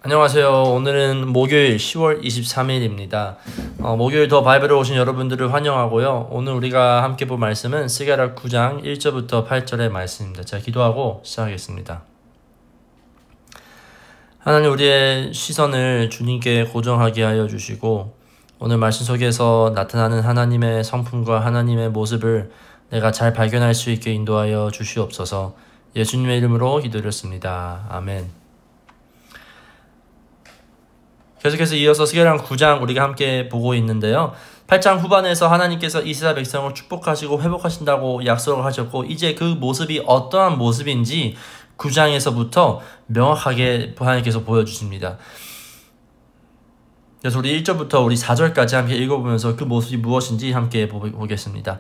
안녕하세요. 오늘은 목요일 10월 23일입니다. 목요일 더 바이블에 오신 여러분들을 환영하고요. 오늘 우리가 함께 볼 말씀은 스가랴 9장 1절부터 8절의 말씀입니다. 제가 기도하고 시작하겠습니다. 하나님, 우리의 시선을 주님께 고정하게 하여 주시고 오늘 말씀 속에서 나타나는 하나님의 성품과 하나님의 모습을 내가 잘 발견할 수 있게 인도하여 주시옵소서. 예수님의 이름으로 기도드렸습니다. 아멘. 계속해서 이어서 스가랴 9장 우리가 함께 보고 있는데요. 8장 후반에서 하나님께서 이스라엘 백성을 축복하시고 회복하신다고 약속을 하셨고 이제 그 모습이 어떠한 모습인지 9장에서부터 명확하게 하나님께서 보여주십니다. 그래서 우리 1절부터 우리 4절까지 함께 읽어보면서 그 모습이 무엇인지 함께 보겠습니다.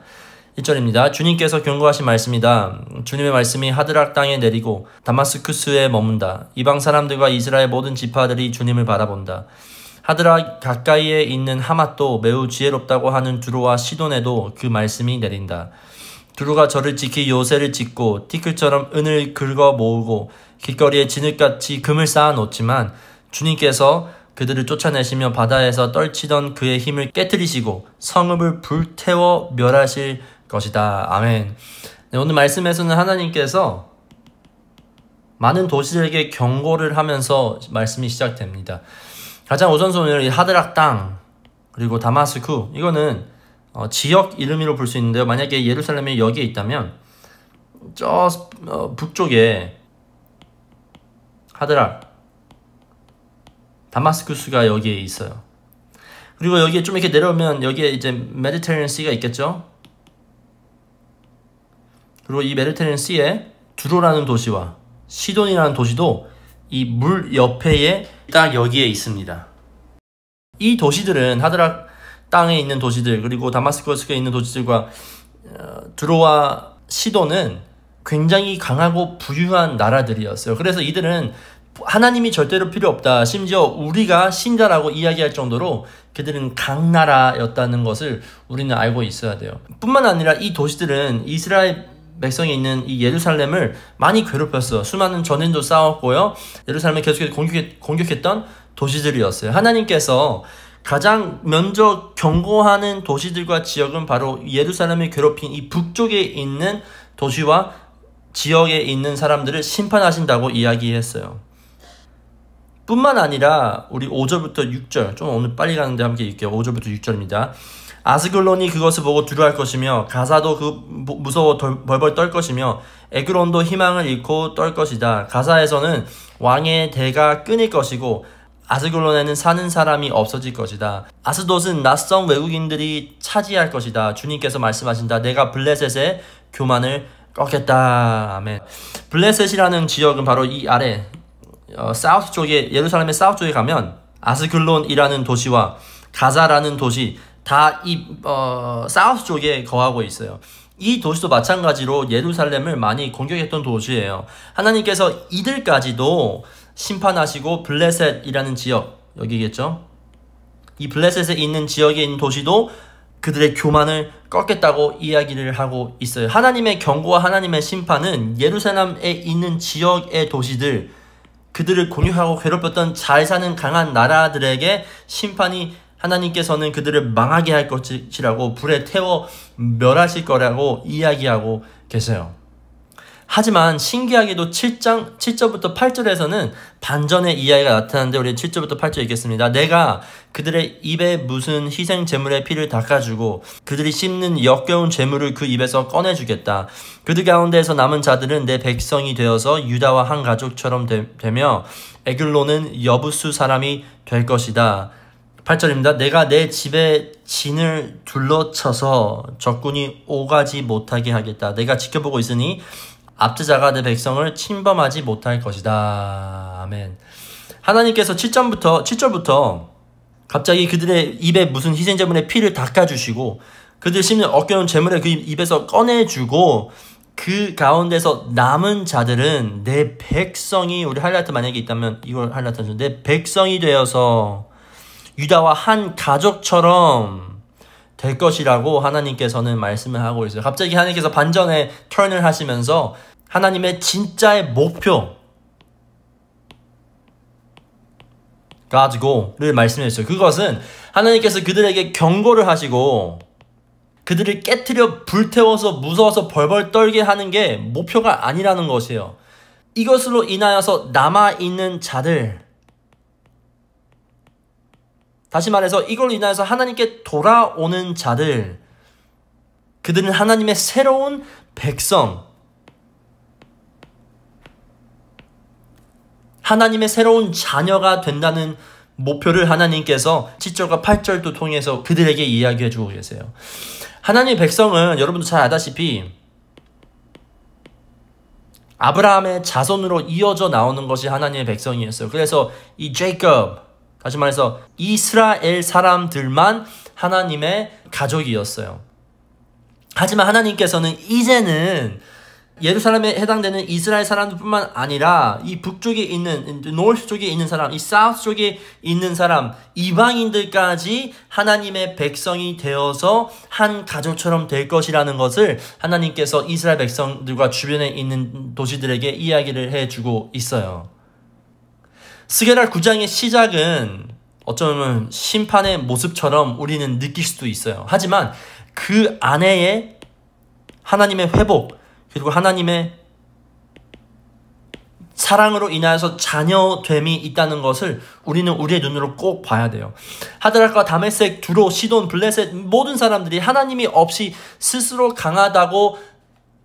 1절입니다. 주님께서 경고하신 말씀이다. 주님의 말씀이 하드락 땅에 내리고 다마스쿠스에 머문다. 이방 사람들과 이스라엘 모든 지파들이 주님을 바라본다. 하드락 가까이에 있는 하맛도 매우 지혜롭다고 하는 두로와 시돈에도 그 말씀이 내린다. 두로가 저를 지키 요새를 짓고 티끌처럼 은을 긁어 모으고 길거리에 진흙같이 금을 쌓아 놓지만 주님께서 그들을 쫓아내시며 바다에서 떨치던 그의 힘을 깨뜨리시고 성읍을 불태워 멸하실 것이다. 아멘. 네, 오늘 말씀에서는 하나님께서 많은 도시들에게 경고를 하면서 말씀이 시작됩니다. 가장 우선순위로 이 하드락 땅 그리고 다마스쿠, 이거는 지역 이름으로 볼 수 있는데요. 만약에 예루살렘이 여기에 있다면 저 북쪽에 하드락, 다마스쿠스가 여기에 있어요. 그리고 여기에 좀 이렇게 내려오면 여기에 이제 메디테리언 시가 있겠죠. 그리고 이 메디테리언 시에 두로라는 도시와 시돈이라는 도시도 이 물 옆에 딱 여기에 있습니다. 이 도시들은 하드락 땅에 있는 도시들 그리고 다마스커스에 있는 도시들과 두로와 시돈은 굉장히 강하고 부유한 나라들이었어요. 그래서 이들은 하나님이 절대로 필요 없다. 심지어 우리가 신자라고 이야기할 정도로 그들은 강나라였다는 것을 우리는 알고 있어야 돼요. 뿐만 아니라 이 도시들은 이스라엘 백성이 있는 이 예루살렘을 많이 괴롭혔어. 수많은 전쟁도 싸웠고요. 예루살렘을 계속해서 공격했던 도시들이었어요. 하나님께서 가장 먼저 경고하는 도시들과 지역은 바로 예루살렘을 괴롭힌 이 북쪽에 있는 도시와 지역에 있는 사람들을 심판하신다고 이야기했어요. 뿐만 아니라 우리 5절부터 6절, 좀 오늘 빨리 가는데 함께 읽게요. 5절부터 6절입니다. 아스글론이 그것을 보고 두려워할 것이며 가사도 그 무서워 벌벌 떨 것이며 에그론도 희망을 잃고 떨 것이다. 가사에서는 왕의 대가 끊일 것이고 아스글론에는 사는 사람이 없어질 것이다. 아스돗은 낯선 외국인들이 차지할 것이다. 주님께서 말씀하신다. 내가 블레셋의 교만을 꺾겠다. 아멘. 블레셋이라는 지역은 바로 이 아래 사우스 쪽에, 예루살렘의 사우스 쪽에 가면 아스글론이라는 도시와 가사라는 도시 다 이 사우스 쪽에 거하고 있어요. 이 도시도 마찬가지로 예루살렘을 많이 공격했던 도시예요. 하나님께서 이들까지도 심판하시고 블레셋이라는 지역, 여기겠죠? 이 블레셋에 있는 지역에 있는 도시도 그들의 교만을 꺾겠다고 이야기를 하고 있어요. 하나님의 경고와 하나님의 심판은 예루살렘에 있는 지역의 도시들, 그들을 공격하고 괴롭혔던 잘 사는 강한 나라들에게 심판이, 하나님께서는 그들을 망하게 할 것이라고 불에 태워 멸하실 거라고 이야기하고 계세요. 하지만 신기하게도 7절부터 8절에서는 반전의 이야기가 나타나는데 우리 7절부터 8절 읽겠습니다. 내가 그들의 입에 무슨 희생 제물의 피를 닦아주고 그들이 씹는 역겨운 제물을 그 입에서 꺼내주겠다. 그들 가운데에서 남은 자들은 내 백성이 되어서 유다와 한 가족처럼 되며 에글론은 여부수 사람이 될 것이다. 8절입니다. 내가 내 집에 진을 둘러쳐서 적군이 오가지 못하게 하겠다. 내가 지켜보고 있으니 압제자가 내 백성을 침범하지 못할 것이다. 아멘. 하나님께서 7절부터 갑자기 그들의 입에 무슨 희생제물의 피를 닦아주시고 그들 씹는 어깨운 제물을 그 입에서 꺼내주고 그 가운데서 남은 자들은 내 백성이, 우리 하이라이트 만약에 있다면 이걸 하이라이트 하죠. 내 백성이 되어서 유다와 한 가족처럼 될 것이라고 하나님께서는 말씀을 하고 있어요. 갑자기 하나님께서 반전의 턴을 하시면서 하나님의 진짜의 목표, God's goal을 말씀해 주셨어요. 그것은 하나님께서 그들에게 경고를 하시고 그들을 깨트려 불태워서 무서워서 벌벌 떨게 하는 게 목표가 아니라는 것이에요. 이것으로 인하여서 남아있는 자들, 다시 말해서 이걸로 인하여서 하나님께 돌아오는 자들, 그들은 하나님의 새로운 백성, 하나님의 새로운 자녀가 된다는 목표를 하나님께서 7절과 8절도 통해서 그들에게 이야기해 주고 계세요. 하나님의 백성은 여러분도 잘 알다시피 아브라함의 자손으로 이어져 나오는 것이 하나님의 백성이었어요. 그래서 이 제이콥, 다시 말해서 이스라엘 사람들만 하나님의 가족이었어요. 하지만 하나님께서는 이제는 예루살렘에 해당되는 이스라엘 사람들뿐만 아니라 이 북쪽에 있는, 노스 쪽에 있는 사람, 이 사우스 쪽에 있는 사람, 이방인들까지 하나님의 백성이 되어서 한 가족처럼 될 것이라는 것을 하나님께서 이스라엘 백성들과 주변에 있는 도시들에게 이야기를 해주고 있어요. 스게라 9장의 시작은 어쩌면 심판의 모습처럼 우리는 느낄 수도 있어요. 하지만 그 안에의 하나님의 회복, 그리고 하나님의 사랑으로 인하여서 자녀됨이 있다는 것을 우리는 우리의 눈으로 꼭 봐야 돼요. 하드락과 다메섹, 두로, 시돈, 블레셋 모든 사람들이 하나님이 없이 스스로 강하다고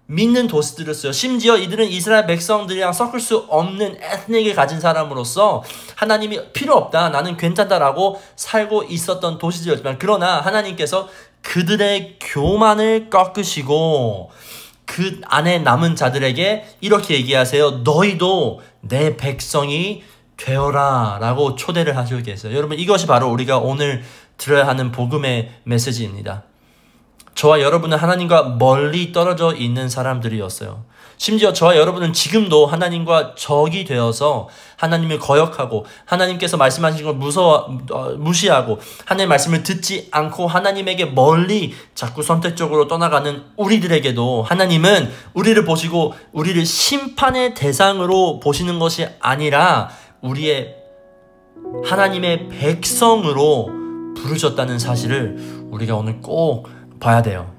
믿는 도시들이었어요. 심지어 이들은 이스라엘 백성들이랑 섞을 수 없는 에스닉을 가진 사람으로서 하나님이 필요 없다, 나는 괜찮다라고 살고 있었던 도시들이었지만, 그러나 하나님께서 그들의 교만을 꺾으시고 그 안에 남은 자들에게 이렇게 얘기하세요. 너희도 내 백성이 되어라 라고 초대를 하시고 계세요. 여러분, 이것이 바로 우리가 오늘 들어야 하는 복음의 메시지입니다. 저와 여러분은 하나님과 멀리 떨어져 있는 사람들이었어요. 심지어 저와 여러분은 지금도 하나님과 적이 되어서 하나님을 거역하고 하나님께서 말씀하신 걸 무시하고 하나님의 말씀을 듣지 않고 하나님에게 멀리 자꾸 선택적으로 떠나가는 우리들에게도 하나님은 우리를 보시고 우리를 심판의 대상으로 보시는 것이 아니라 우리의 하나님의 백성으로 부르셨다는 사실을 우리가 오늘 꼭 봐야 돼요.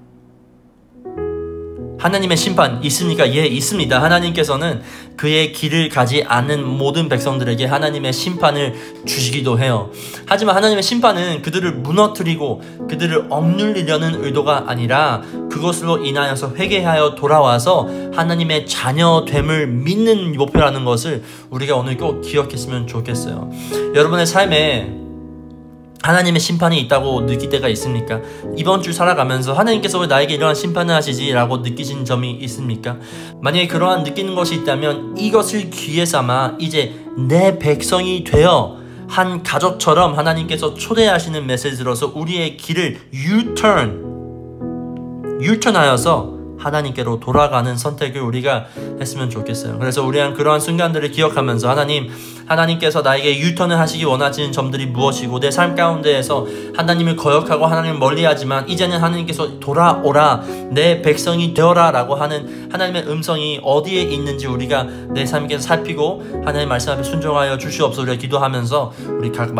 하나님의 심판 있습니까? 예, 있습니다. 하나님께서는 그의 길을 가지 않는 모든 백성들에게 하나님의 심판을 주시기도 해요. 하지만 하나님의 심판은 그들을 무너뜨리고 그들을 억눌리려는 의도가 아니라 그것으로 인하여서 회개하여 돌아와서 하나님의 자녀됨을 믿는 목표라는 것을 우리가 오늘 꼭 기억했으면 좋겠어요. 여러분의 삶에 하나님의 심판이 있다고 느낄 때가 있습니까? 이번 주 살아가면서 하나님께서 왜 나에게 이러한 심판을 하시지? 라고 느끼신 점이 있습니까? 만약에 그러한 느끼는 것이 있다면 이것을 기회 삼아 이제 내 백성이 되어 한 가족처럼 하나님께서 초대하시는 메시지로서 우리의 길을 유턴하여서 하나님께로 돌아가는 선택을 우리가 했으면 좋겠어요. 그래서 우리는 그러한 순간들을 기억하면서 하나님께서 나에게 유턴을 하시기 원하시는 점들이 무엇이고 내 삶 가운데에서 하나님을 거역하고 하나님을 멀리하지만 이제는 하나님께서 돌아오라, 내 백성이 되어라 라고 하는 하나님의 음성이 어디에 있는지 우리가 내 삶에서 살피고 하나님의 말씀 앞에 순종하여 주시옵소서. 우리가 기도하면서 우리 각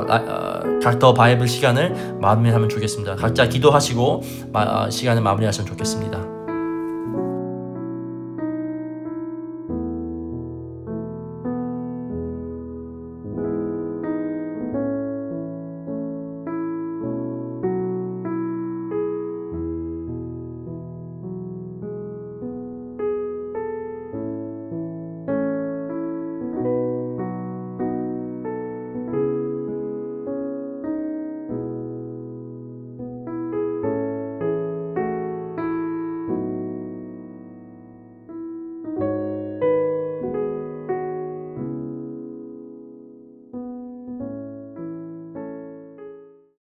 더 바이블 시간을 마무리하면 좋겠습니다. 각자 기도하시고 시간을 마무리하시면 좋겠습니다.